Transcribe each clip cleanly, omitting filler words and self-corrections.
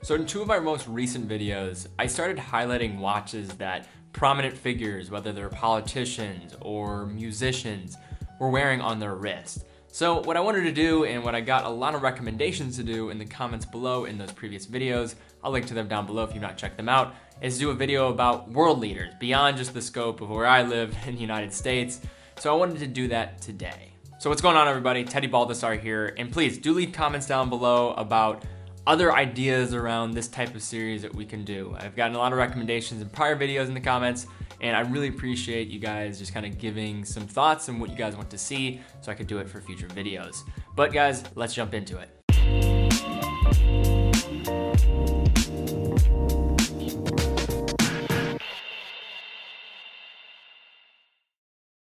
So in two of our most recent videos, I started highlighting watches that prominent figures, whether they're politicians or musicians, were wearing on their wrist. So what I wanted to do, and what I got a lot of recommendations to do in the comments below in those previous videos, I'll link to them down below if you've not checked them out, is do a video about world leaders beyond just the scope of where I live in the United States. So I wanted to do that today. So what's going on, everybody? Teddy Baldassarre here, and please do leave comments down below about other ideas around this type of series that we can do. I've gotten a lot of recommendations in prior videos in the comments, and I really appreciate you guys just kind of giving some thoughts on what you guys want to see so I could do it for future videos. But guys, let's jump into it.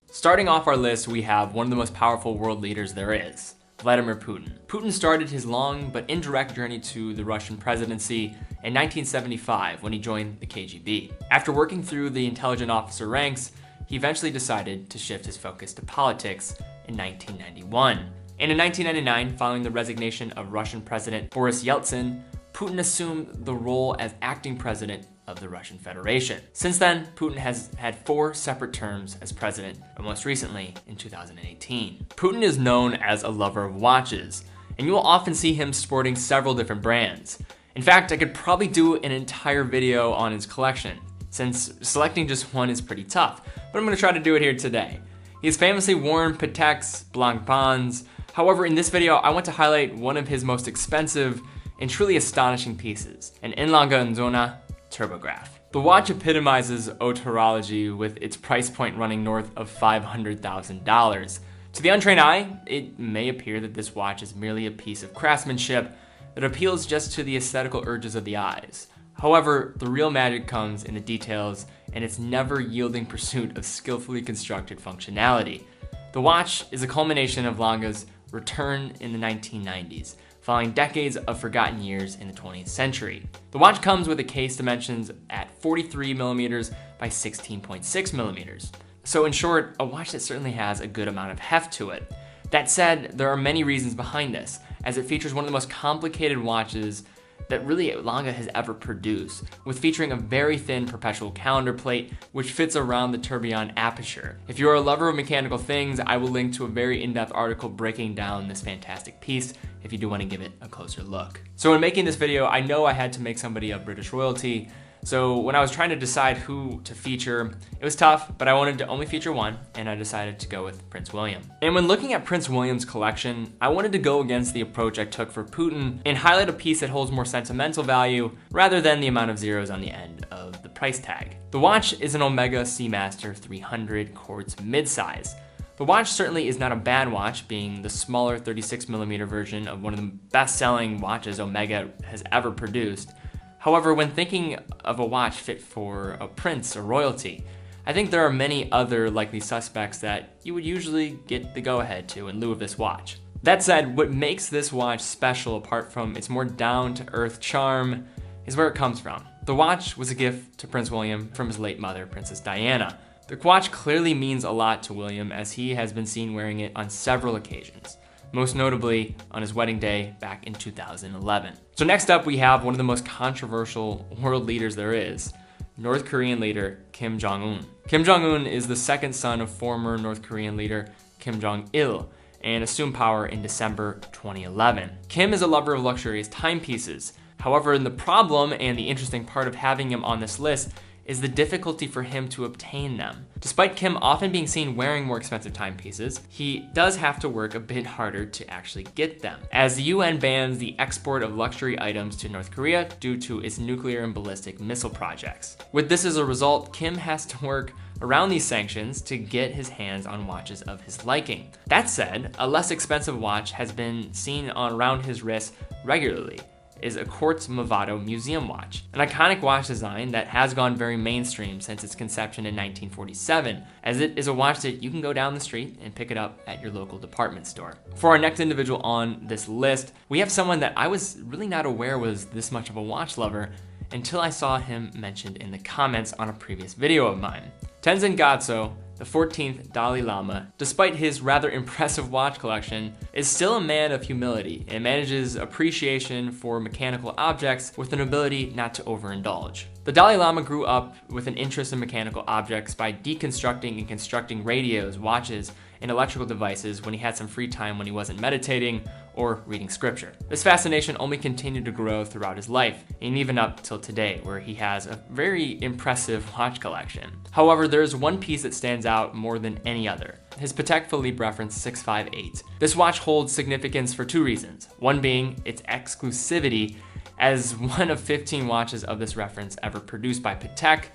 Starting off our list, we have one of the most powerful world leaders there is, Vladimir Putin. Putin started his long but indirect journey to the Russian presidency in 1975 when he joined the KGB. After working through the intelligence officer ranks, he eventually decided to shift his focus to politics in 1991. And in 1999, following the resignation of Russian President Boris Yeltsin, Putin assumed the role as acting president of the Russian Federation. Since then, Putin has had 4 separate terms as president, and most recently in 2018. Putin is known as a lover of watches, and you will often see him sporting several different brands. In fact, I could probably do an entire video on his collection, since selecting just one is pretty tough, but I'm gonna try to do it here today. He's famously worn Pateks, Blancpains. However, in this video, I want to highlight one of his most expensive and truly astonishing pieces, an Inlanga Nzona turbograph. The watch epitomizes autorology with its price point running north of $500,000. To the untrained eye, it may appear that this watch is merely a piece of craftsmanship that appeals just to the aesthetical urges of the eyes. However, the real magic comes in the details and its never-yielding pursuit of skillfully constructed functionality. The watch is a culmination of Langa's return in the 1990s, following decades of forgotten years in the 20th century. The watch comes with a case dimensions at 43mm by 16.6mm. So in short, a watch that certainly has a good amount of heft to it. That said, there are many reasons behind this, as it features one of the most complicated watches that really Langa has ever produced, with featuring a very thin perpetual calendar plate which fits around the tourbillon aperture. If you're a lover of mechanical things, I will link to a very in-depth article breaking down this fantastic piece if you do want to give it a closer look. So in making this video, I know I had to make somebody of British royalty. So when I was trying to decide who to feature, it was tough, but I wanted to only feature one, and I decided to go with Prince William. And when looking at Prince William's collection, I wanted to go against the approach I took for Putin and highlight a piece that holds more sentimental value rather than the amount of zeros on the end of the price tag. The watch is an Omega Seamaster 300 quartz midsize. The watch certainly is not a bad watch, being the smaller 36mm version of one of the best-selling watches Omega has ever produced. However, when thinking of a watch fit for a prince or royalty, I think there are many other likely suspects that you would usually get the go-ahead to in lieu of this watch. That said, what makes this watch special apart from its more down-to-earth charm is where it comes from. The watch was a gift to Prince William from his late mother, Princess Diana. The watch clearly means a lot to William, as he has been seen wearing it on several occasions, most notably on his wedding day back in 2011. So next up, we have one of the most controversial world leaders there is, North Korean leader Kim Jong Un. Kim Jong Un is the second son of former North Korean leader Kim Jong-il and assumed power in December 2011. Kim is a lover of luxurious timepieces. However, the problem and the interesting part of having him on this list is the difficulty for him to obtain them. Despite Kim often being seen wearing more expensive timepieces, he does have to work a bit harder to actually get them, as the UN bans the export of luxury items to North Korea due to its nuclear and ballistic missile projects. With this as a result, Kim has to work around these sanctions to get his hands on watches of his liking. That said, a less expensive watch has been seen around his wrist regularly, is a quartz Movado museum watch, an iconic watch design that has gone very mainstream since its conception in 1947, as it is a watch that you can go down the street and pick it up at your local department store. For our next individual on this list, we have someone that I was really not aware was this much of a watch lover until I saw him mentioned in the comments on a previous video of mine. Tenzin Gyatso the 14th Dalai Lama, despite his rather impressive watch collection, is still a man of humility and manages appreciation for mechanical objects with an ability not to overindulge. The Dalai Lama grew up with an interest in mechanical objects by deconstructing and constructing radios, watches, and electrical devices when he had some free time when he wasn't meditating or reading scripture. This fascination only continued to grow throughout his life, and even up till today, where he has a very impressive watch collection. However, there is one piece that stands out more than any other: his Patek Philippe reference 658. This watch holds significance for two reasons, one being its exclusivity as one of 15 watches of this reference ever produced by Patek.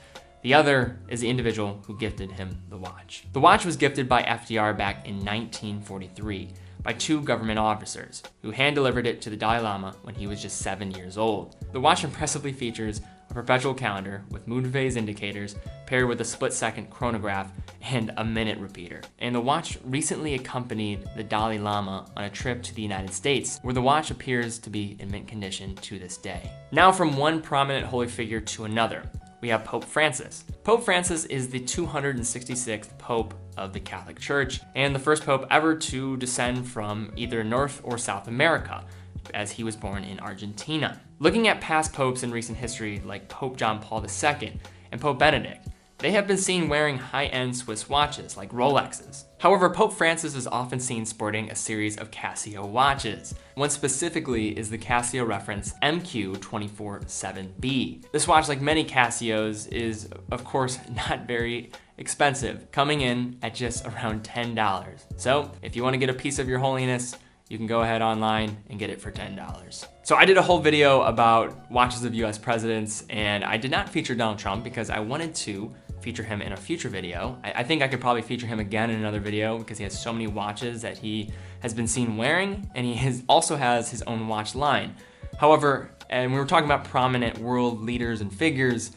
The other is the individual who gifted him the watch. The watch was gifted by FDR back in 1943 by two government officers who hand-delivered it to the Dalai Lama when he was just 7 years old. The watch impressively features a perpetual calendar with moon phase indicators paired with a split-second chronograph and a minute repeater. And the watch recently accompanied the Dalai Lama on a trip to the United States, where the watch appears to be in mint condition to this day. Now from one prominent holy figure to another, we have Pope Francis. Pope Francis is the 266th Pope of the Catholic Church and the first Pope ever to descend from either North or South America, as he was born in Argentina. Looking at past popes in recent history like Pope John Paul II and Pope Benedict, they have been seen wearing high-end Swiss watches like Rolexes. However, Pope Francis is often seen sporting a series of Casio watches. One specifically is the Casio reference MQ247B. This watch, like many Casios, is of course not very expensive, coming in at just around $10. So if you want to get a piece of your holiness, you can go ahead online and get it for $10. So I did a whole video about watches of US presidents, and I did not feature Donald Trump because I wanted to feature him in a future video. I think I could probably feature him again in another video because he has so many watches that he has been seen wearing, and he also has his own watch line. However, and we were talking about prominent world leaders and figures,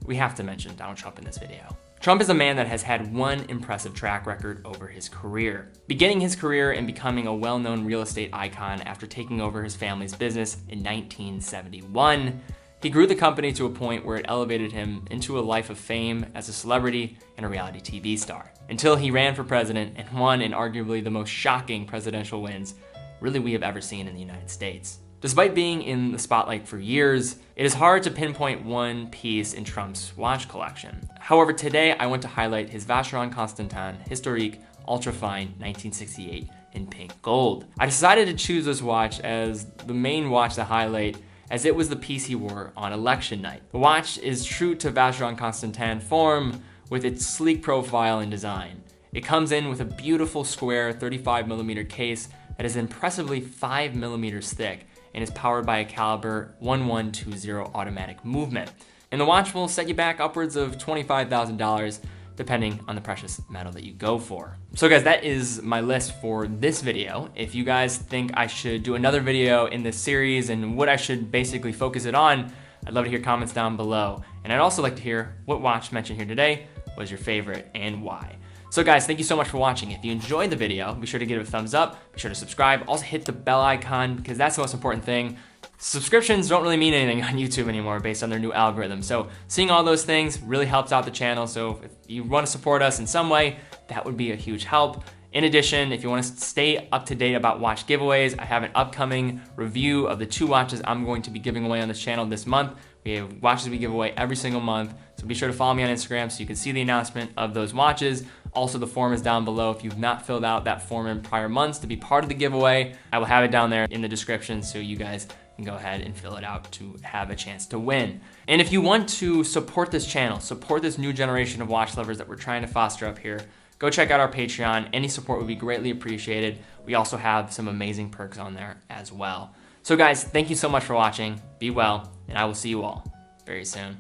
we have to mention Donald Trump in this video. Trump is a man that has had one impressive track record over his career. Beginning his career and becoming a well-known real estate icon after taking over his family's business in 1971, he grew the company to a point where it elevated him into a life of fame as a celebrity and a reality TV star, until he ran for president and won in arguably the most shocking presidential wins really we have ever seen in the United States. Despite being in the spotlight for years, it is hard to pinpoint one piece in Trump's watch collection. However, today I want to highlight his Vacheron Constantin Historique Ultrafine 1968 in pink gold. I decided to choose this watch as the main watch to highlight, as it was the piece he wore on election night. The watch is true to Vacheron Constantin form with its sleek profile and design. It comes in with a beautiful square 35mm case that is impressively 5mm thick and is powered by a caliber 1120 automatic movement. And the watch will set you back upwards of $25,000 depending on the precious metal that you go for. So guys, that is my list for this video. If you guys think I should do another video in this series and what I should basically focus it on, I'd love to hear comments down below. And I'd also like to hear what watch mentioned here today was your favorite and why. So guys, thank you so much for watching. If you enjoyed the video, be sure to give it a thumbs up, be sure to subscribe, also hit the bell icon because that's the most important thing. Subscriptions don't really mean anything on YouTube anymore based on their new algorithm. So seeing all those things really helps out the channel. So if you want to support us in some way, that would be a huge help. In addition, if you want to stay up to date about watch giveaways, I have an upcoming review of the 2 watches I'm going to be giving away on this channel this month. We have watches we give away every single month. So be sure to follow me on Instagram so you can see the announcement of those watches. Also, the form is down below. If you've not filled out that form in prior months to be part of the giveaway, I will have it down there in the description so you guys can go ahead and fill it out to have a chance to win. And if you want to support this channel, support this new generation of watch lovers that we're trying to foster up here, go check out our Patreon. Any support would be greatly appreciated. We also have some amazing perks on there as well. So guys, thank you so much for watching. Be well, and I will see you all very soon.